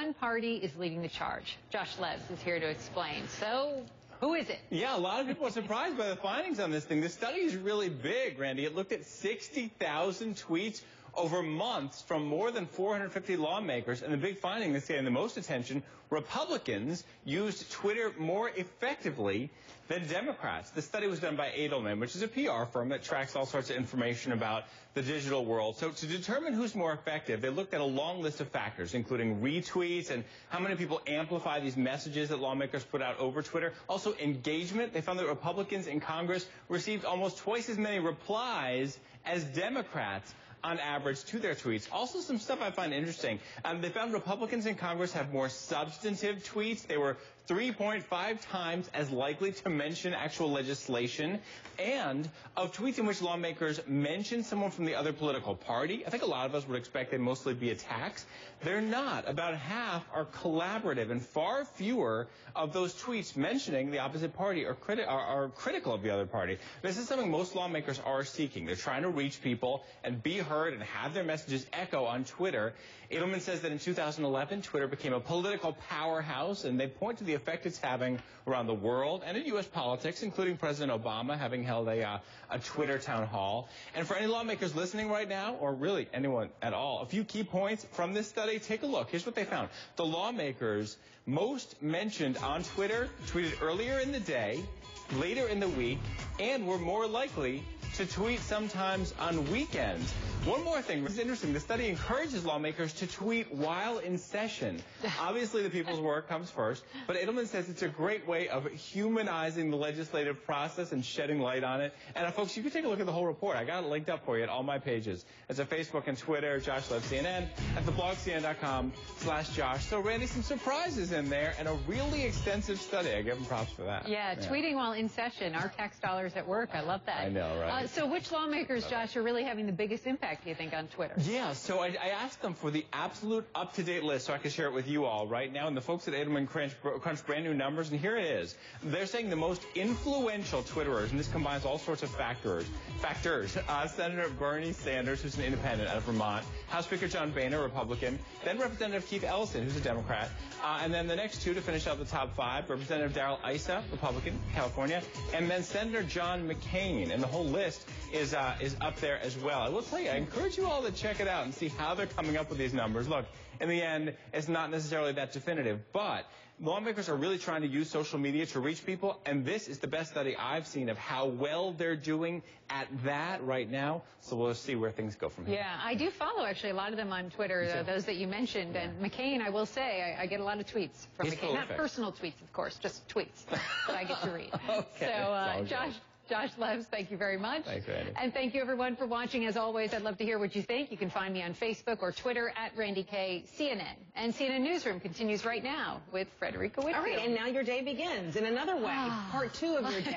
one party is leading the charge. Josh Leves is here to explain. So, who is it? Yeah, a lot of people are surprised by the findings on this thing. The study is really big, Randy. It looked at 60,000 tweets over months from more than 450 lawmakers. And the big finding that's getting the most attention, Republicans used Twitter more effectively than Democrats. The study was done by Edelman, which is a PR firm that tracks all sorts of information about the digital world. So to determine who's more effective, they looked at a long list of factors, including retweets and how many people amplify these messages that lawmakers put out over Twitter. Also engagement. They found that Republicans in Congress received almost twice as many replies as Democrats on average to their tweets. Also some stuff I find interesting. They found Republicans in Congress have more substantive tweets. They were 3.5 times as likely to mention actual legislation. And of tweets in which lawmakers mention someone from the other political party, I think a lot of us would expect they'd mostly be attacks. They're not. About half are collaborative, and far fewer of those tweets mentioning the opposite party are critical of the other party. This is something most lawmakers are seeking. They're trying to reach people and be heard and have their messages echo on Twitter. Edelman says that in 2011, Twitter became a political powerhouse, and they point to the effect it's having around the world and in U.S. politics, including President Obama having held a Twitter town hall. And for any lawmakers listening right now, or really anyone at all, a few key points from this study. Take a look. Here's what they found. The lawmakers most mentioned on Twitter tweeted earlier in the day, later in the week, and were more likely to tweet sometimes on weekends. One more thing. This is interesting. The study encourages lawmakers to tweet while in session. Obviously, the people's work comes first, but Edelman says it's a great way of humanizing the legislative process and shedding light on it. And folks, you can take a look at the whole report. I got it linked up for you at all my pages. It's at Facebook and Twitter, Josh Leves CNN, at thebloggcnn.com/Josh. So, Randy, some surprises in there and a really extensive study. I give them props for that. Yeah, tweeting while in session. Our tax dollars at work. I love that. I know, right? So which lawmakers, Josh, are really having the biggest impact, do you think, on Twitter? Yeah, so I asked them for the absolute up-to-date list so I could share it with you all right now. And the folks at Edelman crunched brand new numbers, and here it is. They're saying the most influential Twitterers, and this combines all sorts of factors. Senator Bernie Sanders, who's an independent out of Vermont, House Speaker John Boehner, Republican, then Representative Keith Ellison, who's a Democrat, and then the next two to finish out the top five, Representative Darrell Issa, Republican, California, and then Senator John McCain. And the whole list is up there as well. I will tell you, I encourage you all to check it out and see how they're coming up with these numbers. Look, in the end, it's not necessarily that definitive, but lawmakers are really trying to use social media to reach people, and this is the best study I've seen of how well they're doing at that right now. So we'll see where things go from here. Yeah, I do follow, actually, a lot of them on Twitter, those that you mentioned. Yeah. And McCain, I will say, I get a lot of tweets from He's McCain. Not personal tweets, of course, just tweets that I get to read. Okay. So, Josh Leves, thank you very much. Thanks, Randy. And thank you, everyone, for watching. As always, I'd love to hear what you think. You can find me on Facebook or Twitter at Randy K. CNN. And CNN Newsroom continues right now with Frederica Whitfield. All right, and now your day begins in another way. Part 2 of your day.